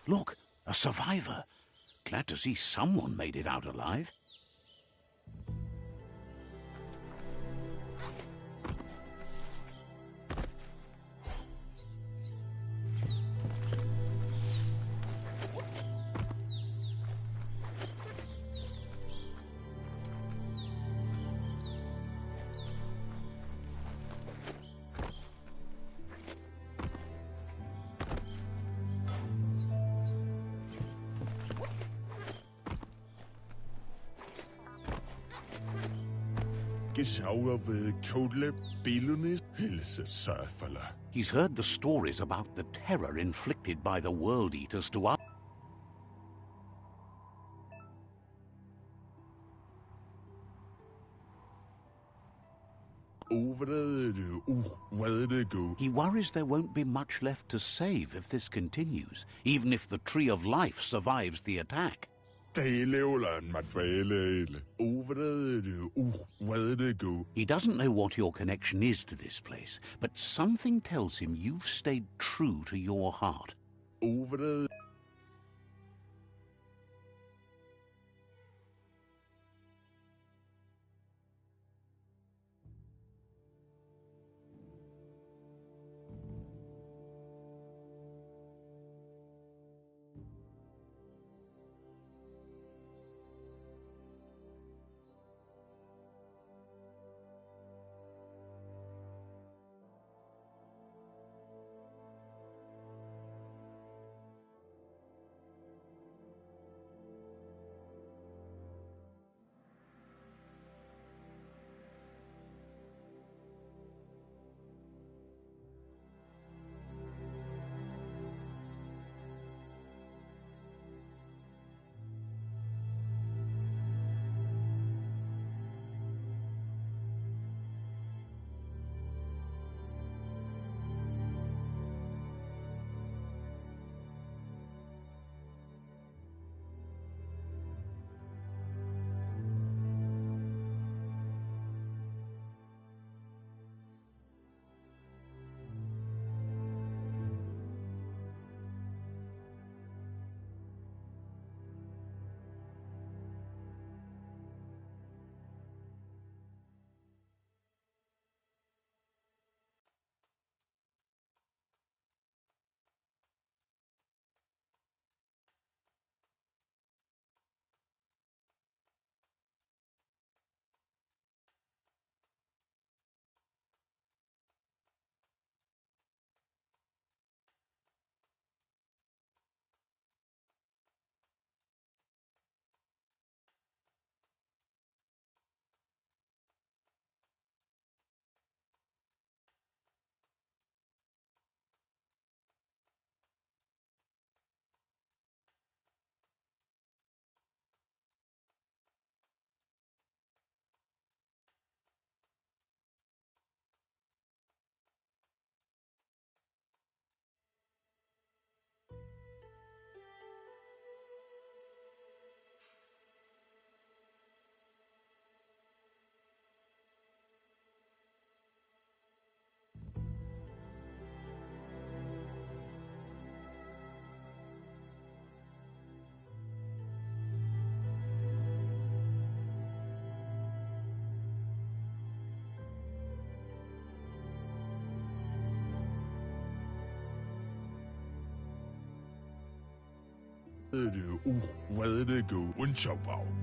Look, a survivor. Glad to see someone made it out alive. He's heard the stories about the terror inflicted by the World Eaters to us. He worries there won't be much left to save if this continues, even if the Tree of Life survives the attack. He doesn't know what your connection is to this place, but something tells him you've stayed true to your heart.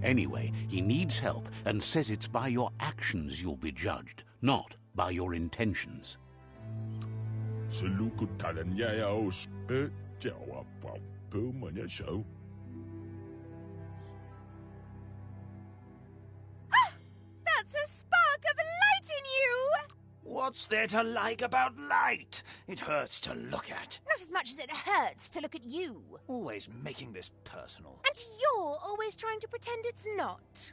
Anyway, he needs help and says it's by your actions you'll be judged, not by your intentions. That's a spark of light in you! What's there to like about light? It hurts to look at. Not as much as it hurts to look at you. Always making this personal. And you're always trying to pretend it's not.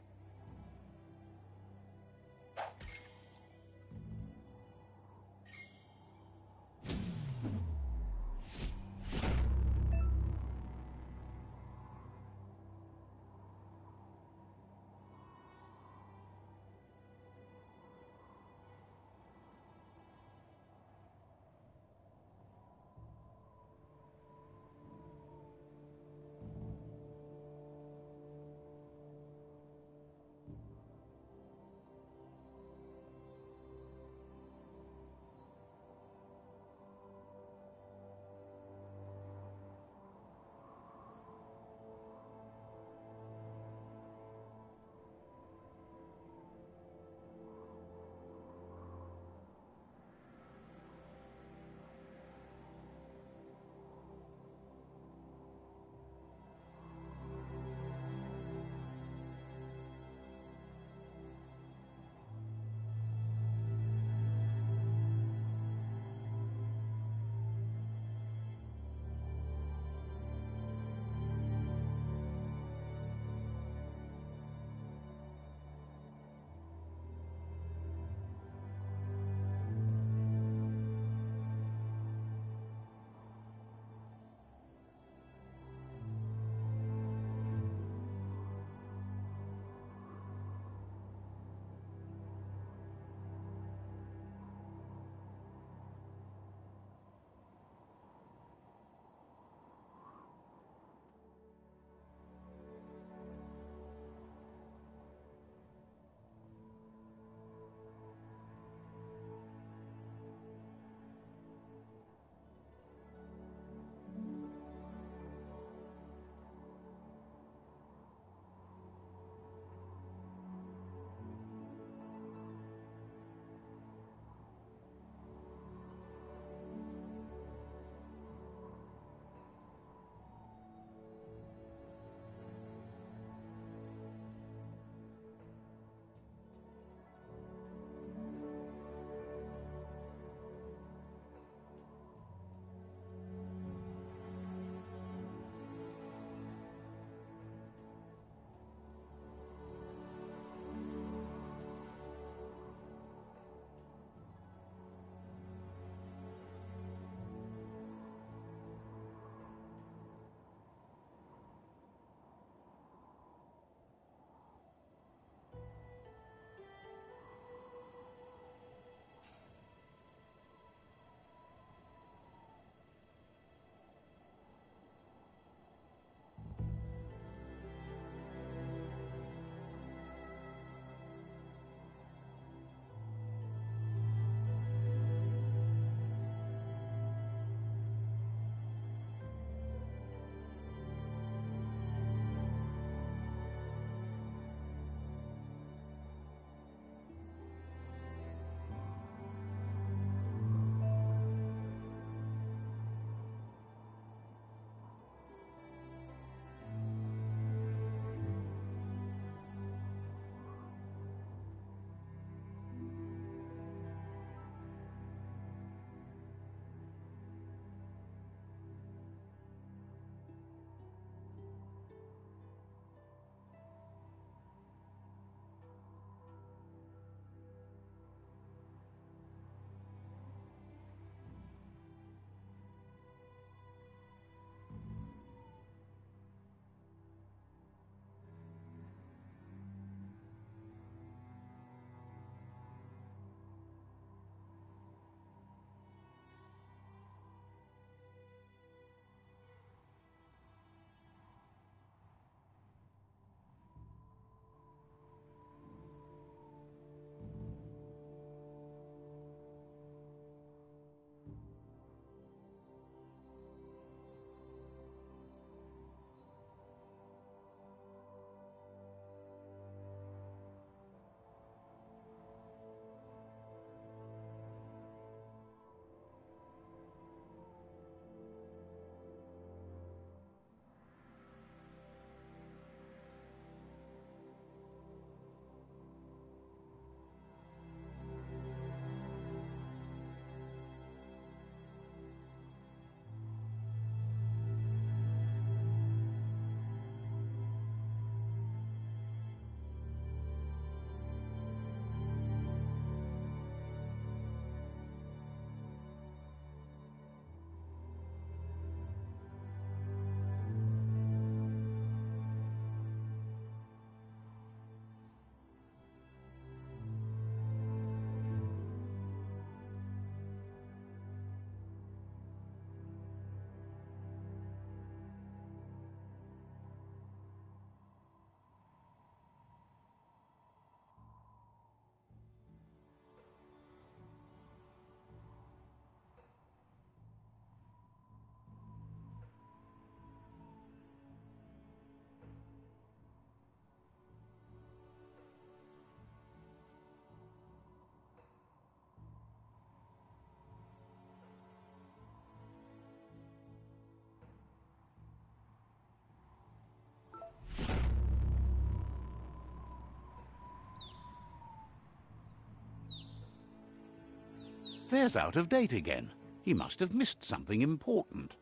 There's Out of Date again. He must have missed something important.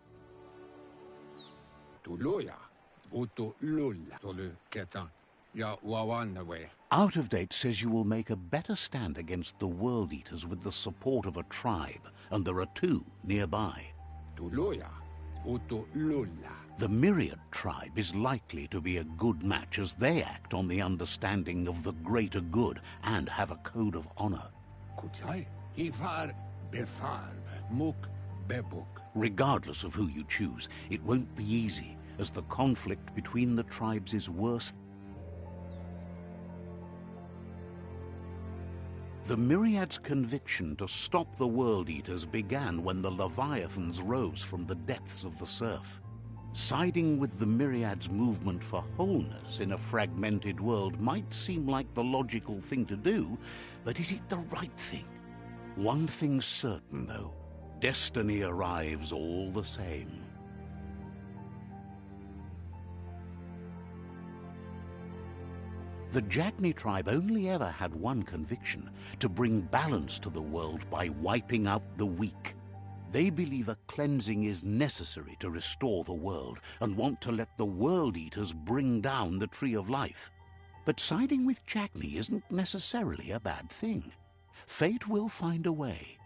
Tuluya, vuto lulla, tolu ketan, ya wawanaway. Out of Date says you will make a better stand against the World Eaters with the support of a tribe, and there are two nearby. Tuluya, vuto lulla. The Myriad tribe is likely to be a good match as they act on the understanding of the greater good and have a code of honor. Kuchai, ifar befarb, muk bebuk. Regardless of who you choose, it won't be easy, as the conflict between the tribes is worse. The Myriad's conviction to stop the World Eaters began when the Leviathans rose from the depths of the surf. Siding with the Myriad's movement for wholeness in a fragmented world might seem like the logical thing to do, but is it the right thing? One thing's certain, though. Destiny arrives all the same. The Jagni tribe only ever had one conviction: to bring balance to the world by wiping out the weak. They believe a cleansing is necessary to restore the world and want to let the World Eaters bring down the Tree of Life. But siding with Jagni isn't necessarily a bad thing. Fate will find a way.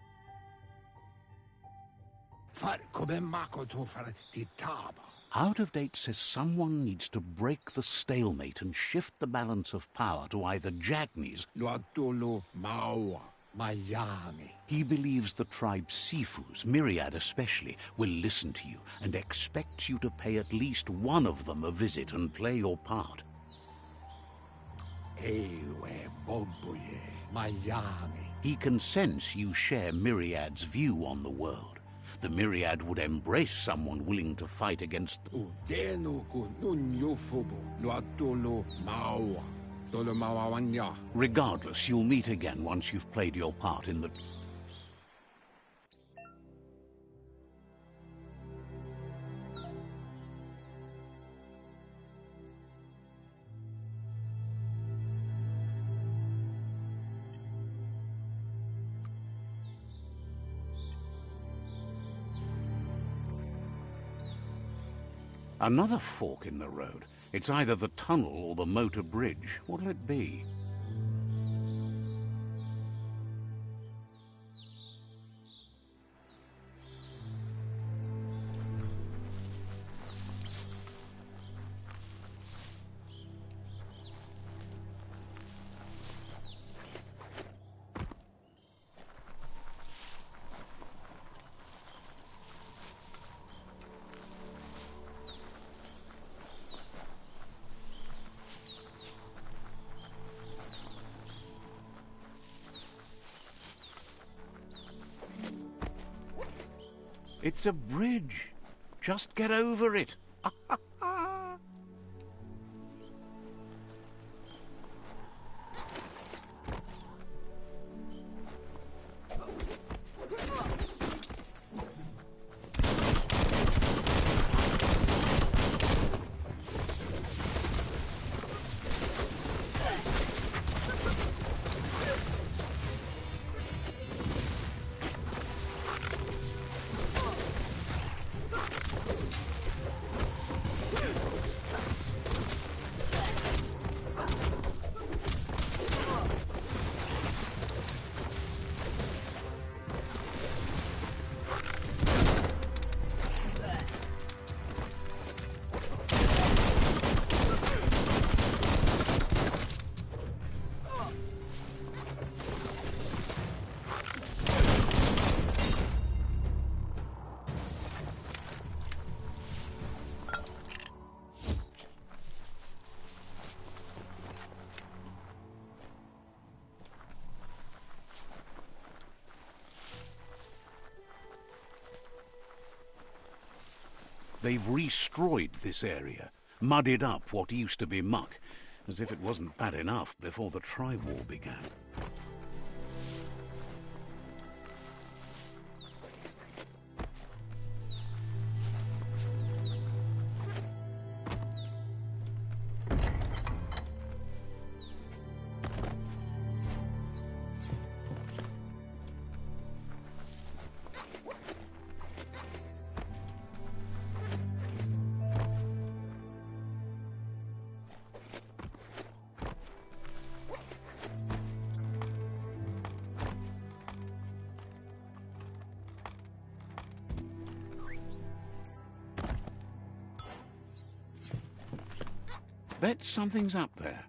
Out of Date says someone needs to break the stalemate and shift the balance of power to either Jagni's. He believes the tribe Sifus, Myriad especially, will listen to you and expects you to pay at least one of them a visit and play your part. He can sense you share Myriad's view on the world. The Myriad would embrace someone willing to fight against. Regardless, you'll meet again once you've played your part in the... Another fork in the road. It's either the tunnel or the motor bridge. What'll it be? It's a bridge. Just get over it. They've restroyed this area, muddied up what used to be muck, as if it wasn't bad enough before the tribe war began. Bet something's up there.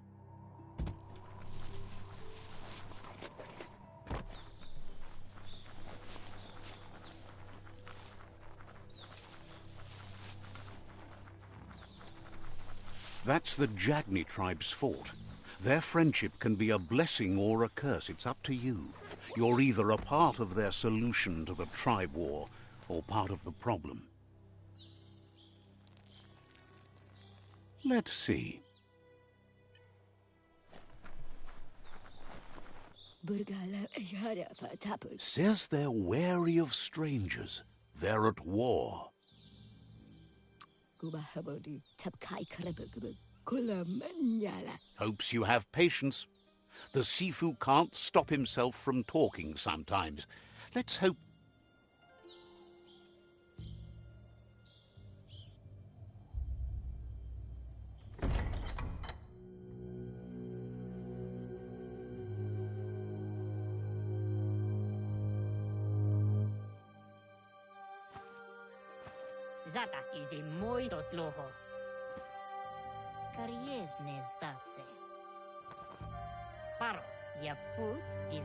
That's the Jagni tribe's fort. Their friendship can be a blessing or a curse. It's up to you. You're either a part of their solution to the tribe war or part of the problem. Let's see. Says they're wary of strangers. They're at war. Hopes you have patience. The Sifu can't stop himself from talking sometimes. Let's hope. Zata is the moi dot loho. Kariesne statse. Paro,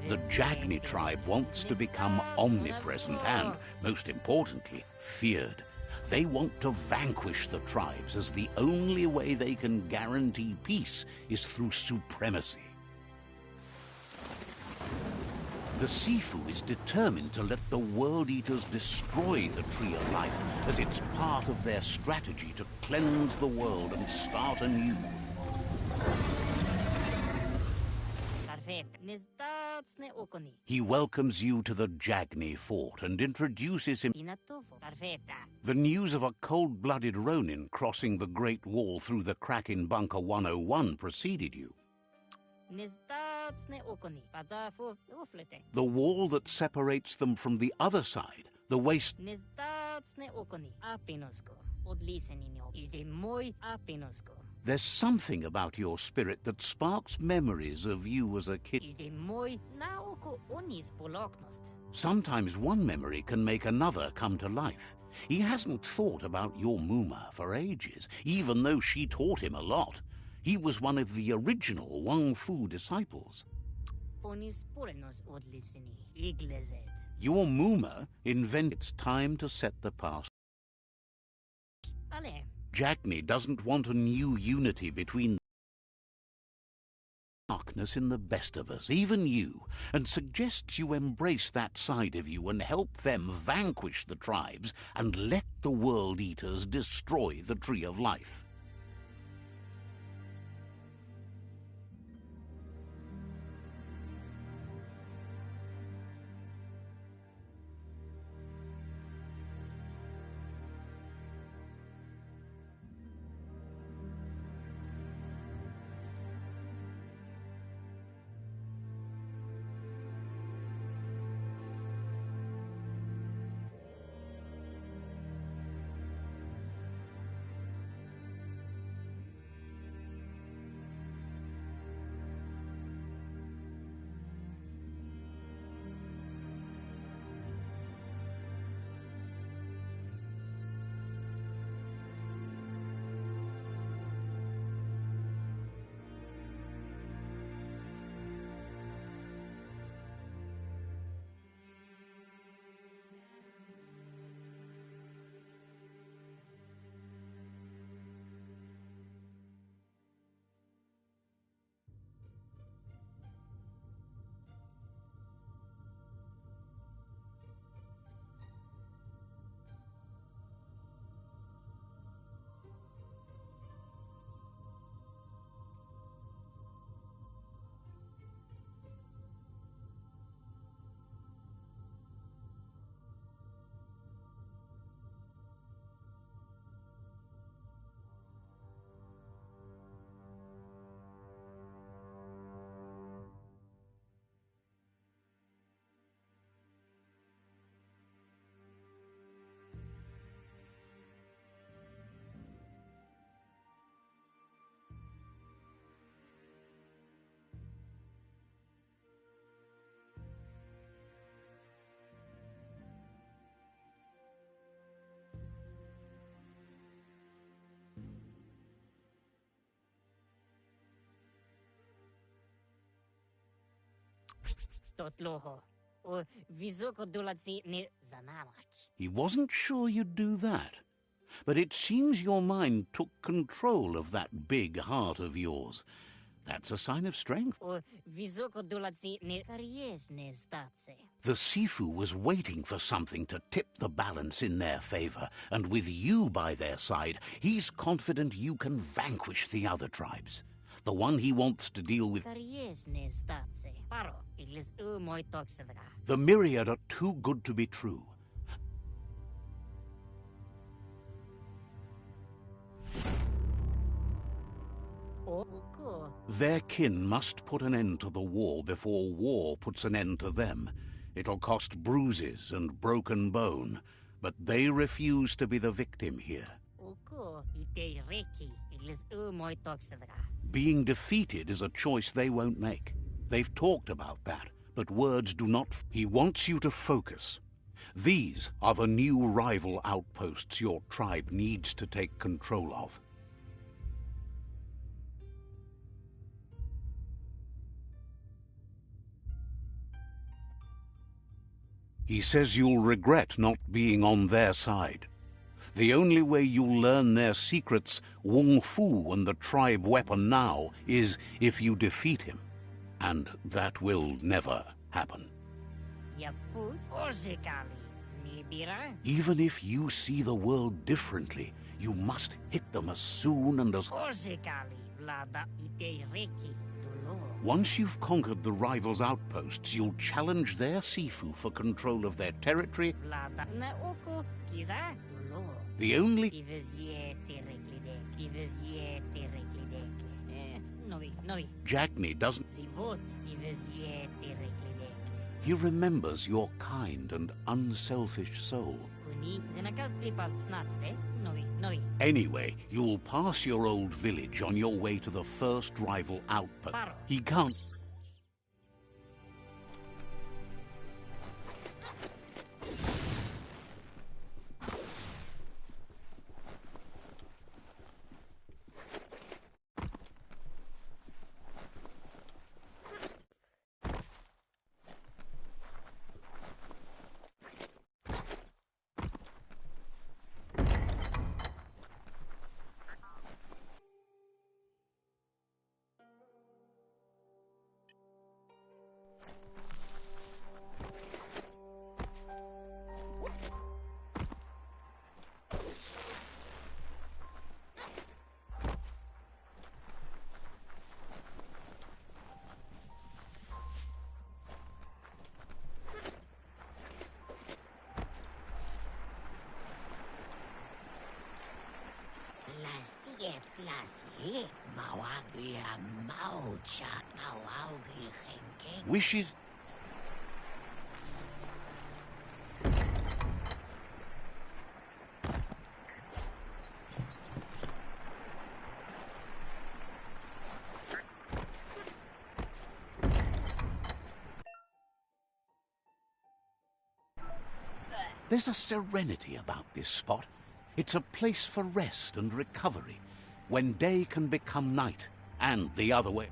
the Jagni tribe wants to become omnipresent and, most importantly, feared. They want to vanquish the tribes, as the only way they can guarantee peace is through supremacy. The Sifu is determined to let the World Eaters destroy the Tree of Life, as it's part of their strategy to cleanse the world and start anew. He welcomes you to the Jagni fort and introduces him. The news of a cold-blooded Ronin crossing the Great Wall through the crack in Bunker 101 preceded you. The wall that separates them from the other side, the waste. There's something about your spirit that sparks memories of you as a kid. Sometimes one memory can make another come to life. He hasn't thought about your Muma for ages, even though she taught him a lot. He was one of the original Wang Fu disciples. Your Muma invented. It's time to set the past. Jagni doesn't want a new unity between darkness in the best of us, even you, and suggests you embrace that side of you and help them vanquish the tribes and let the World Eaters destroy the Tree of Life. tloho. O visoko dulatsi ni zanamach. He wasn't sure you'd do that. But it seems your mind took control of that big heart of yours. That's a sign of strength. O visoko dulatsi ni karies ne statse. The Sifu was waiting for something to tip the balance in their favor, and with you by their side, he's confident you can vanquish the other tribes. The one he wants to deal with. Karies ne statse. Paro, iglis moi toxilga. The myriad are too good to be true. Their kin must put an end to the war before war puts an end to them. It'll cost bruises and broken bone, but they refuse to be the victim here. Being defeated is a choice they won't make. They've talked about that, but words do not. He wants you to focus. These are the new rival outposts your tribe needs to take control of. He says you'll regret not being on their side. The only way you'll learn their secrets, Wung Fu and the tribe weapon now, is if you defeat him. And that will never happen. Even if you see the world differently, you must hit them as soon and as... Once you've conquered the rivals' outposts, you'll challenge their Sifu for control of their territory. The only... Jackney doesn't... He remembers your kind and unselfish soul. Anyway, you'll pass your old village on your way to the first rival outpost. He can't... Wishes... There's a serenity about this spot. It's a place for rest and recovery, when day can become night, and the other way.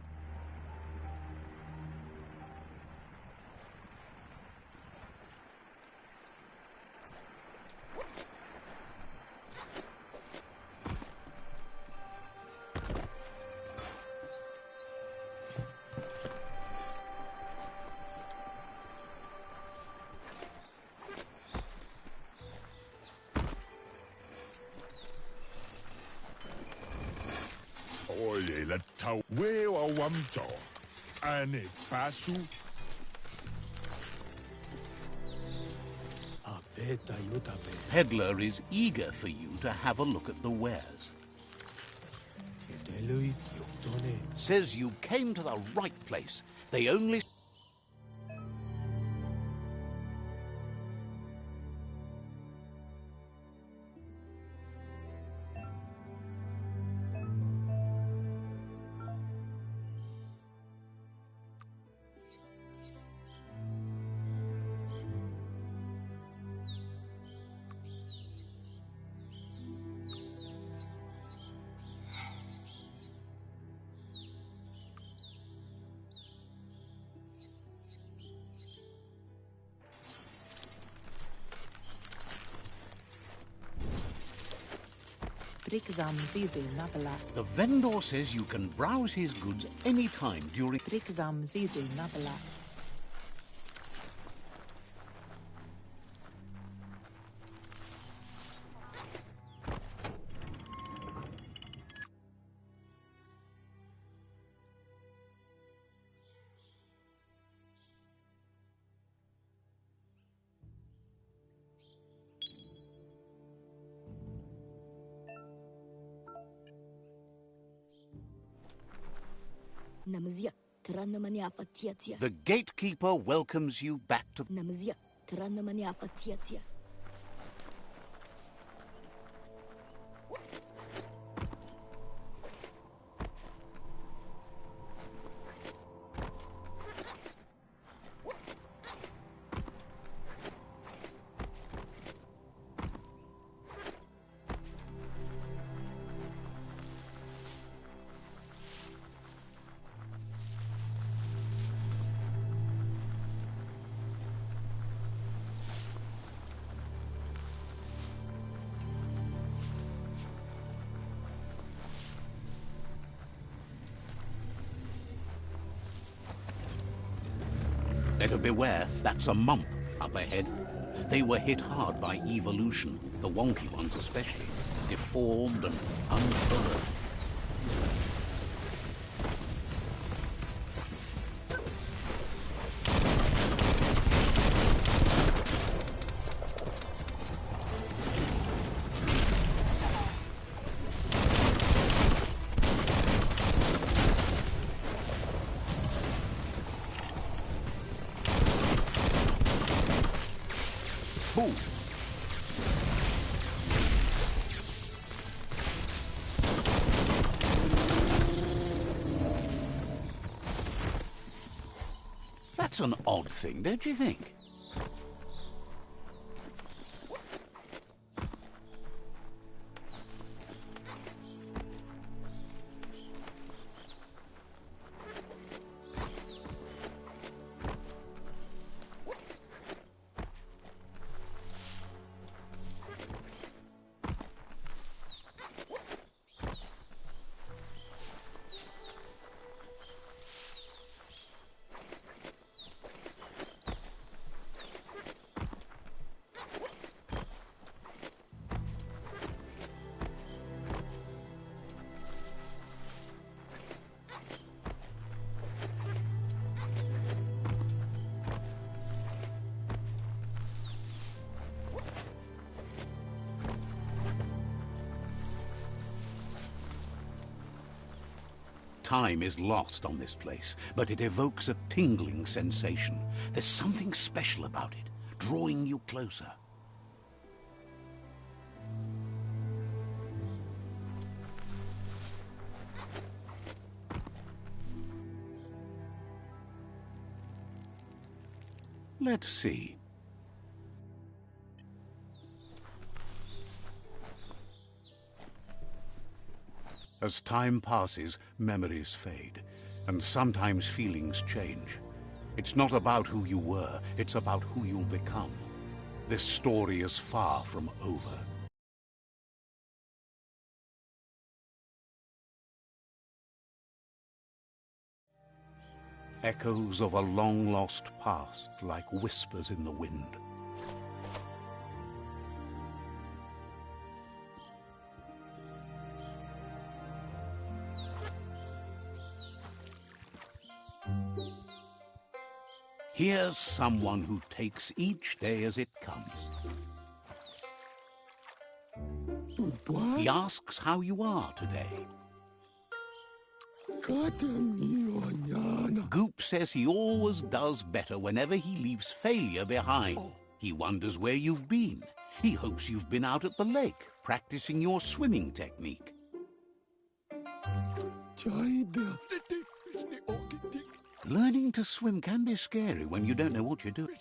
Oye, la tau weo a wamto. Ane pasu. Peddler is eager for you to have a look at the wares. Says you came to the right place. They only... Frikzam Zizi Nabala. The vendor says you can browse his goods anytime during... Frikzam Zizi Nabala. Namazia, Tranamania Fatiatia. The gatekeeper welcomes you back to... Namazia, Tranamania Fatiatia. Better beware, that's a mump up ahead. They were hit hard by evolution, the wonky ones especially, deformed and unfurled. That's an odd thing, don't you think? Time is lost on this place, but it evokes a tingling sensation. There's something special about it, drawing you closer. Let's see. As time passes, memories fade, and sometimes feelings change. It's not about who you were, it's about who you'll become. This story is far from over. Echoes of a long-lost past, like whispers in the wind. Here's someone who takes each day as it comes. He asks how you are today. Goop says he always does better whenever he leaves failure behind. He wonders where you've been. He hopes you've been out at the lake, practicing your swimming technique. Learning to swim can be scary when you don't know what you're doing.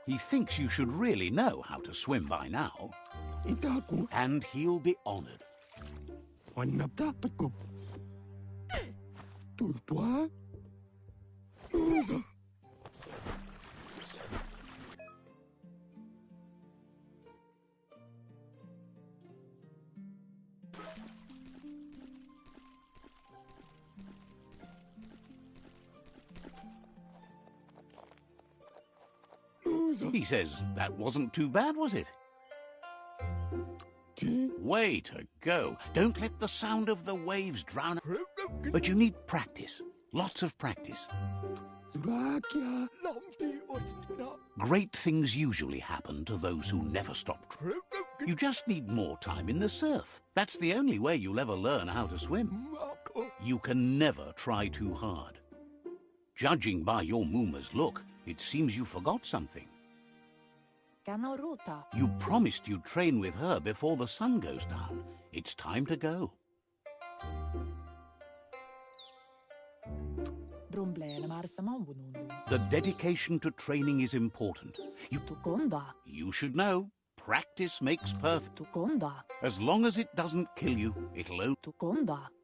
He thinks you should really know how to swim by now. And he'll be honored. He says that wasn't too bad, was it? Way to go. Don't let the sound of the waves drown. But you need practice. Lots of practice. Great things usually happen to those who never stop. You just need more time in the surf. That's the only way you'll ever learn how to swim. You can never try too hard. Judging by your Mooma's look, it seems you forgot something. You promised you'd train with her before the sun goes down. It's time to go. The dedication to training is important. You should know, practice makes perfect. As long as it doesn't kill you, it'll own.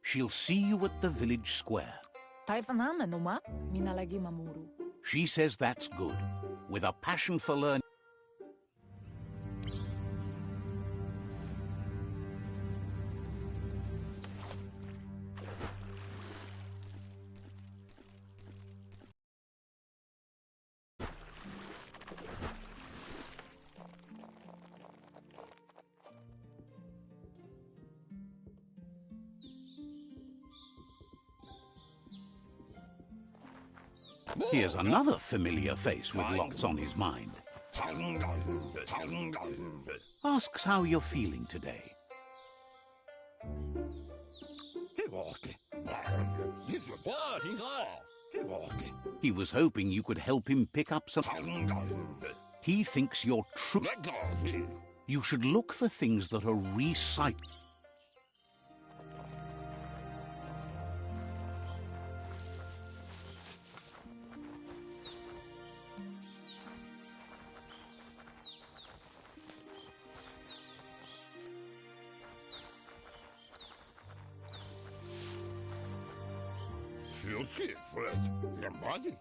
She'll see you at the village square. She says that's good. With a passion for learning. Here's another familiar face with lots on his mind. Asks how you're feeling today. He was hoping you could help him pick up some... He thinks you're true. You should look for things that are recycled.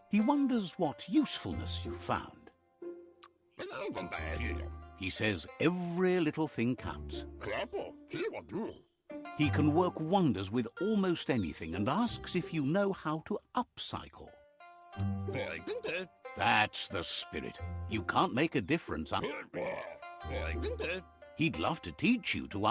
He wonders what usefulness you found. He says every little thing counts. He can work wonders with almost anything and asks if you know how to upcycle. That's the spirit. You can't make a difference. He'd love to teach you to